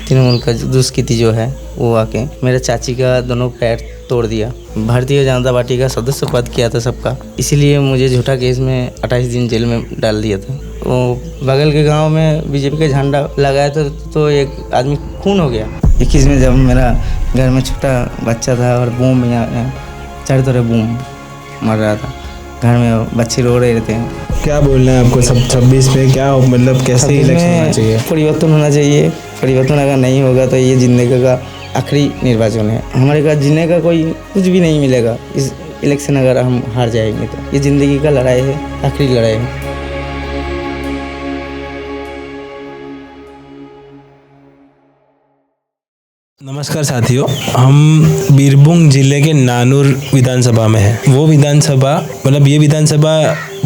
तृणमूल का दुष्कृति जो है वो आके मेरे चाची का दोनों पैर तोड़ दिया। भारतीय जनता पार्टी का सदस्य पद किया था सबका, इसीलिए मुझे झूठा केस में 28 दिन जेल में डाल दिया था। वो बगल के गांव में बीजेपी का झंडा लगाया था तो एक आदमी खून हो गया। 21 में जब मेरा घर में छोटा बच्चा था और बूम यहाँ चारों तरफ बूम मर रहा था, घर में बच्चे रो रहे थे। क्या बोलना है आपको? सब 26 में क्या मतलब कैसे इलेक्शन होना चाहिए? परिवर्तन होना चाहिए। परिवर्तन अगर नहीं होगा तो ये जिंदगी का आखिरी निर्वाचन है। हमारे का जीने का कोई कुछ भी नहीं मिलेगा इस इलेक्शन अगर हम हार जाएंगे तो। ये ज़िंदगी का लड़ाई है, आखिरी लड़ाई है। नमस्कार साथियों, हम बीरभूम जिले के नानूर विधानसभा में हैं। वो विधानसभा मतलब ये विधानसभा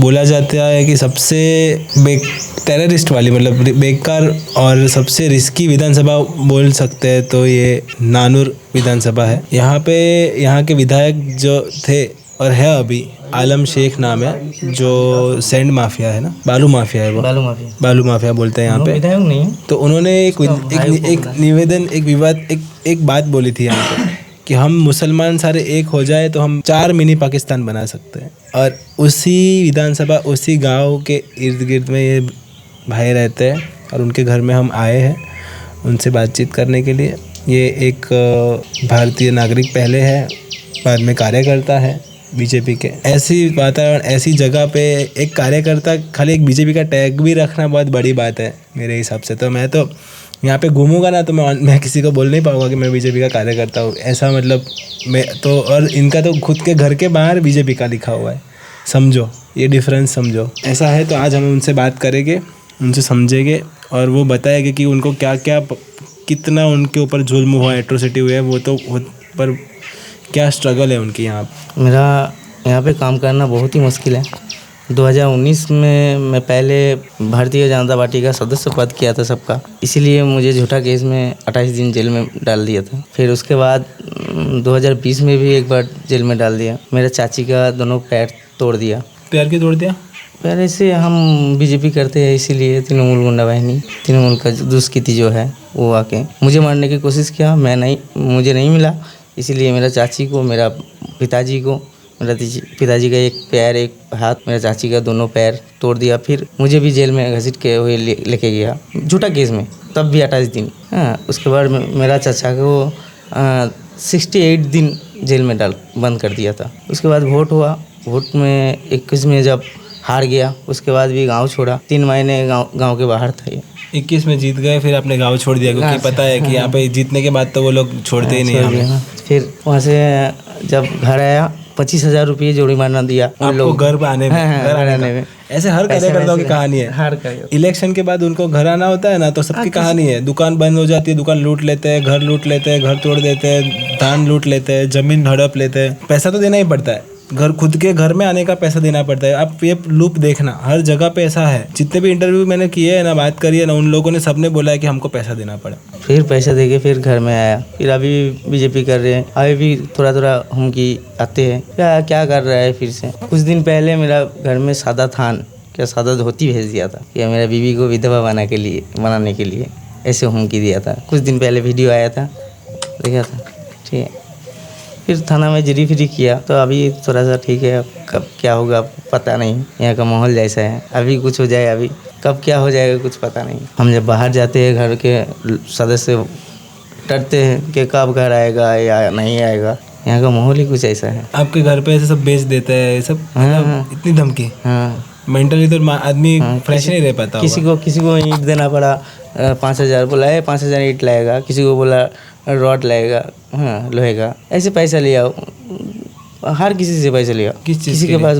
बोला जाता है कि सबसे टेररिस्ट वाली मतलब बेकार और सबसे रिस्की विधानसभा बोल सकते हैं तो ये नानूर विधानसभा है। यहाँ के विधायक जो थे और है अभी आलम शेख नाम है, जो सैंड माफिया है ना, बालू माफिया है, वो बालू माफिया बोलते हैं यहाँ पे। विधायक नहीं है तो उन्होंने एक निवेदन एक बात बोली थी यहाँ पे कि हम मुसलमान सारे एक हो जाए तो हम 4 मिनी पाकिस्तान बना सकते हैं। और उसी विधानसभा उसी गांव के इर्द गिर्द में ये भाई रहते हैं और उनके घर में हम आए हैं उनसे बातचीत करने के लिए। ये एक भारतीय नागरिक पहले है, बाद में कार्यकर्ता है बीजेपी के। ऐसी वातावरण ऐसी जगह पे एक कार्यकर्ता खाली एक बीजेपी का टैग भी रखना बहुत बड़ी बात है मेरे हिसाब से। तो मैं तो यहाँ पे घूमूंगा ना तो मैं किसी को बोल नहीं पाऊंगा कि मैं बीजेपी का कार्यकर्ता हूँ, ऐसा मतलब मैं तो। और इनका तो खुद के घर के बाहर बीजेपी का लिखा हुआ है, समझो ये डिफरेंस समझो। ऐसा है तो आज हम उनसे बात करेंगे, उनसे समझेंगे और वो बताएंगे कि उनको क्या क्या कितना उनके ऊपर जुल्म हुआ, एट्रोसिटी हुई है वो तो, पर क्या स्ट्रगल है उनकी। मेरा यहाँ पे काम करना बहुत ही मुश्किल है। 2019 में मैं पहले भारतीय जनता पार्टी का सदस्य पद किया था सबका, इसीलिए मुझे झूठा केस में 28 दिन जेल में डाल दिया था। फिर उसके बाद 2020 में भी एक बार जेल में डाल दिया। मेरे चाची का दोनों पैर तोड़ दिया। पैर क्यों तोड़ दिया? पैर ऐसे हम बीजेपी करते हैं इसीलिए, तृणमूल गुंडा बाहिनी, तृणमूल का दुष्कृति जो है वो आके मुझे मारने की कोशिश किया। मुझे नहीं मिला, इसीलिए मेरा चाची को, मेरा पिताजी को, मेरा पिताजी का एक पैर एक हाथ, मेरा चाची का दोनों पैर तोड़ दिया। फिर मुझे भी जेल में घसीट के हुए लेके गया झूठा केस में, तब भी 28 दिन। उसके बाद मेरा चाचा को 68 दिन जेल में बंद कर दिया था। उसके बाद वोट हुआ, वोट में 21 में जब हार गया उसके बाद भी गाँव छोड़ा। 3 महीने गाँव के बाहर था। ये 21 में जीत गए, फिर आपने गांव छोड़ दिया क्योंकि पता है कि यहाँ पे जीतने के बाद तो वो लोग छोड़ते ही नहीं। फिर वहाँ से जब घर आया 25,000 रुपये जुर्माना दिया आपको घर आने में। ऐसे हर कार्यकर्ताओं की कहानी है। इलेक्शन के बाद उनको घर आना होता है ना तो सबकी कहानी है। दुकान बंद हो जाती है, दुकान लूट लेते हैं, घर लूट लेते हैं, घर तोड़ देते हैं, धान लूट लेते हैं, जमीन हड़प लेते हैं। पैसा तो देना ही पड़ता है, घर खुद के घर में आने का पैसा देना पड़ता है। आप ये लूप देखना, हर जगह पे ऐसा है। जितने भी इंटरव्यू मैंने किए हैं ना, बात करी है ना, उन लोगों ने सबने बोला है कि हमको पैसा देना पड़ा। फिर पैसा देके फिर घर में आया। फिर अभी बीजेपी कर रहे हैं, अभी भी थोड़ा हुमकी आते हैं। क्या कर रहा है फिर से। कुछ दिन पहले मेरा घर में सादा धोती भेज दिया था कि मेरा बीवी को विधवा बनाने के लिए ऐसे हुमकी दिया था। कुछ दिन पहले वीडियो आया था, देखा था। ठीक है, फिर थाना में जिरी फिरी किया तो अभी थोड़ा सा ठीक है। कब क्या होगा पता नहीं, यहाँ का माहौल जैसा है। अभी कुछ हो जाए, अभी कब क्या हो जाएगा कुछ पता नहीं। हम जब बाहर जाते हैं घर के सदस्य डरते हैं कि कब घर आएगा या नहीं आएगा। यहाँ का माहौल ही कुछ ऐसा है। आपके घर पे ऐसे सब बेच देते हैं ये सब? हाँ, इतनी धमकी। हाँ, मेंटली तो आदमी फ्रेश नहीं रह पाता। किसी को ईंट देना पड़ा 5,000, बोला है 5,000 ईंट लाएगा। किसी को बोला रॉड लाएगा, हाँ लोहे का। ऐसे पैसा लिया, हर किसी से पैसा लिया। किसी के पास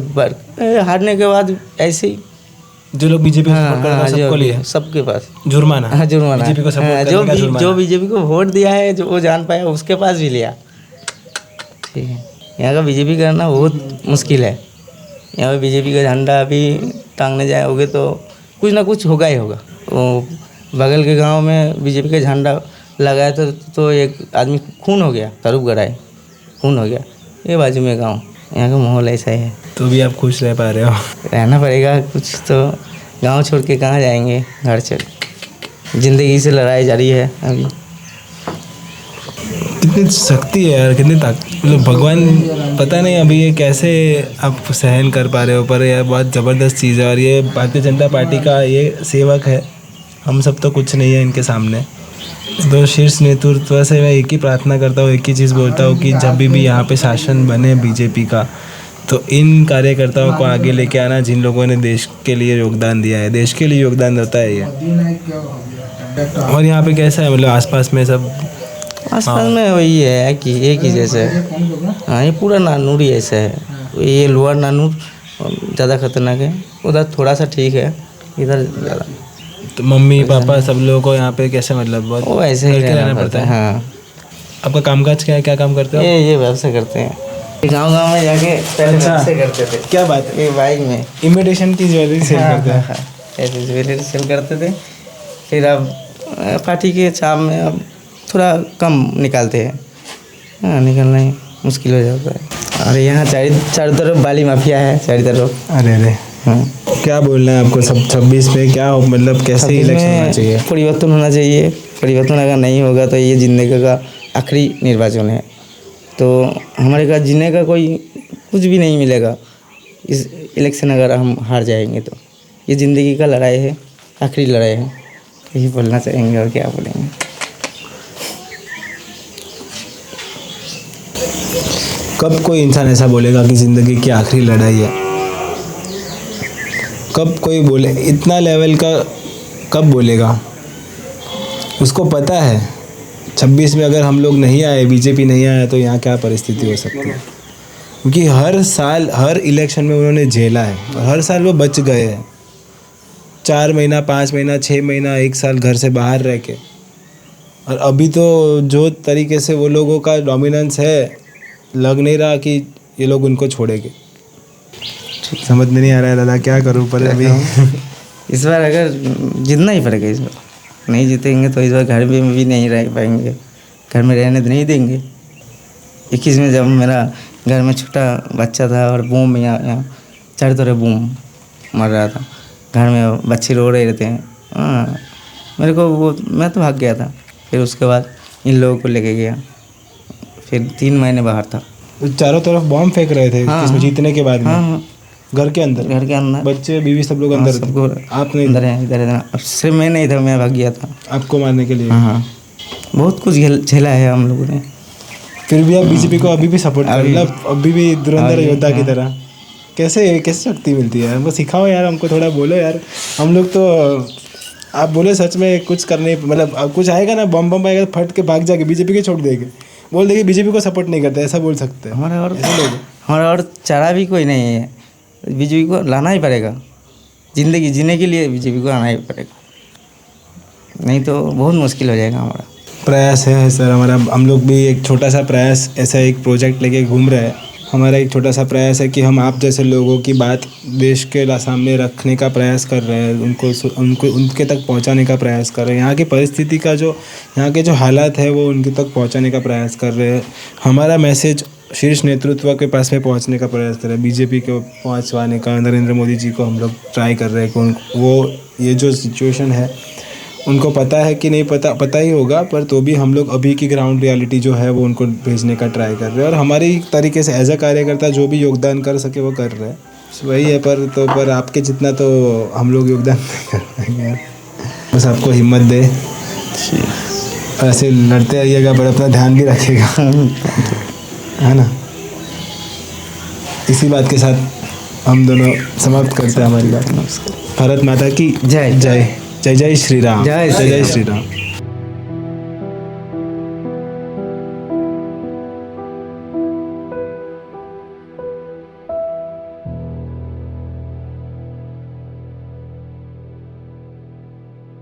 हारने के बाद ऐसे ही जो लोग बीजेपी सबको लिया, सबके पास जुर्माना। हाँ, जुर्माना। बीजेपी को जो बीजेपी को वोट दिया है, जो वो जान पाया, उसके पास भी लिया। ठीक है, यहाँ का बीजेपी करना बहुत मुश्किल है। यहाँ पे बीजेपी का झंडा अभी टांगने जाओगे तो कुछ ना कुछ होगा ही होगा। वो बगल के गांव में बीजेपी का झंडा लगाया तो एक आदमी खून हो गया, तरुप गड़ाए खून हो गया। ये बाजू में गांव, यहाँ का माहौल ऐसा ही है। तो भी आप खुश रह पा रहे हो? रहना पड़ेगा कुछ तो, गांव छोड़ के कहाँ जाएंगे, घर चल। ज़िंदगी से लड़ाई जारी है अभी। कितनी शक्ति है यार, कितनी ताकत, मतलब भगवान पता नहीं अभी ये कैसे आप सहन कर पा रहे हो, पर यह बहुत ज़बरदस्त चीज़ है। और ये भारतीय जनता पार्टी का ये सेवक है, हम सब तो कुछ नहीं है इनके सामने। तो शीर्ष नेतृत्व से मैं एक ही प्रार्थना करता हूँ, एक ही चीज़ बोलता हूँ कि जब भी यहाँ पे शासन बने बीजेपी का, तो इन कार्यकर्ताओं को आगे लेके आना जिन लोगों ने देश के लिए योगदान दिया है। देश के लिए योगदान होता है ये। और यहाँ पे कैसा है, मतलब आसपास में सब आसपास में वही है कि एक ही जैसे है। हाँ, ये पूरा नानूर ही ऐसा है। ये लोअर नानूर ज़्यादा खतरनाक है, उधर थोड़ा सा ठीक है, इधर ज़्यादा। तो मम्मी पापा सब लोगों को यहाँ पे कैसे, मतलब बहुत वो ऐसे ही करके रहना पड़ता है। हाँ, आपका कामकाज क्या है, क्या काम करते हो? ये व्यवसाय करते हैं। गांव-गांव में जाके पहले व्यवसाय करते थे। क्या बात है? ये बाइक में इमिटेशन की ज्वेलरी सेल करते हैं। ऐसे ज्वेलरी सेल करते थे। फिर अब पार्टी के चाप में अब थोड़ा कम निकालते हैं। हाँ, निकलना ही मुश्किल हो जाता है। और यहाँ चारों तरफ बाली माफिया है, चारों तरफ। अरे अरे, हाँ, क्या बोलना है आपको? सब 26 में क्या हो, मतलब कैसे इलेक्शन होना चाहिए? परिवर्तन होना चाहिए। परिवर्तन अगर नहीं होगा तो ये ज़िंदगी का आखिरी निर्वाचन है। तो हमारे का जीने का कोई कुछ भी नहीं मिलेगा इस इलेक्शन अगर हम हार जाएंगे तो। ये ज़िंदगी का लड़ाई है, आखिरी लड़ाई है। यही बोलना चाहेंगे और क्या बोलेंगे। कब कोई इंसान ऐसा बोलेगा कि ज़िंदगी की आखिरी लड़ाई है? कब कोई बोले इतना लेवल का, कब बोलेगा? उसको पता है 26 में अगर हम लोग नहीं आए, बीजेपी नहीं आया, तो यहाँ क्या परिस्थिति हो सकती है। क्योंकि हर साल हर इलेक्शन में उन्होंने झेला है और हर साल वो बच गए हैं। 4 महीना, 5 महीना, 6 महीना, 1 साल घर से बाहर रह के। और अभी तो जो तरीके से वो लोगों का डोमिनेंस है, लग नहीं रहा कि ये लोग उनको छोड़ेंगे। समझ में नहीं आ रहा है दादा, क्या करूँ? पर अभी इस बार अगर जीतना ही पड़ेगा। इस बार नहीं जीतेंगे तो इस बार घर में भी नहीं रह पाएंगे, घर में रहने तो नहीं देंगे। 21 में जब मेरा घर में छोटा बच्चा था और बूम यहाँ चारों तरफ बूम मर रहा था, घर में बच्चे रो रहे थे। हाँ, मेरे को वो, मैं तो भाग गया था। फिर उसके बाद इन लोगों को लेके गया, फिर 3 महीने बाहर था। चारों तरफ बॉम्ब फेंक रहे थे। हाँ, किसमें जीतने के बाद में? हाँ, घर के अंदर बच्चे बीवी सब लोग अंदर सबको आप नहीं? इधर अब सिर्फ मैं नहीं था, मैं भाग गया था आपको मारने के लिए? हाँ, बहुत कुछ झेला है हम लोगों ने। फिर भी आप बीजेपी को अभी भी सपोर्ट कर, मतलब अभी भी धुरंधर योद्धा की तरह। कैसे शक्ति मिलती है? हमको सिखाओ यार, हमको थोड़ा बोलो यार। हम लोग तो, आप बोले सच में कुछ करने, मतलब अब कुछ आएगा ना, बम आएगा, फट के भाग जाके बीजेपी के छोड़ देंगे, बोल देंगे बीजेपी को सपोर्ट नहीं करता, ऐसा बोल सकते हैं। हमारा और चारा भी कोई नहीं है, बीजेपी को लाना ही पड़ेगा। ज़िंदगी जीने के लिए बीजेपी को आना ही पड़ेगा, नहीं तो बहुत मुश्किल हो जाएगा। हमारा प्रयास है सर, हमारा, हम लोग भी एक छोटा सा प्रयास, ऐसा एक प्रोजेक्ट लेके घूम रहे हैं। हमारा एक छोटा सा प्रयास है कि हम आप जैसे लोगों की बात देश के सामने रखने का प्रयास कर रहे हैं, उनको उनके तक पहुंचाने का प्रयास कर रहे हैं। यहाँ की परिस्थिति का जो, यहाँ के जो हालात है वो उनके तक पहुंचाने का प्रयास कर रहे हैं। हमारा मैसेज शीर्ष नेतृत्व के पास में पहुंचने का प्रयास कर रहे हैं, बीजेपी को पहुंचवाने का। नरेंद्र मोदी जी को हम लोग ट्राई कर रहे हैं कि वो ये जो सिचुएशन है उनको पता है कि नहीं पता ही होगा, पर तो भी हम लोग अभी की ग्राउंड रियलिटी जो है वो उनको भेजने का ट्राई कर रहे हैं। और हमारी तरीके से एज अ कार्यकर्ता जो भी योगदान कर सके वो कर रहे हैं, वही है। पर आपके जितना तो हम लोग योगदान नहीं कर पाएंगे। बस आपको हिम्मत दे, ऐसे लड़ते आइएगा, पर अपना ध्यान भी रखिएगा, है ना। इसी बात के साथ हम दोनों समाप्त करते हैं हमारी बात। भारत माता की जय जय। जय जय श्री राम। जय जय श्री राम।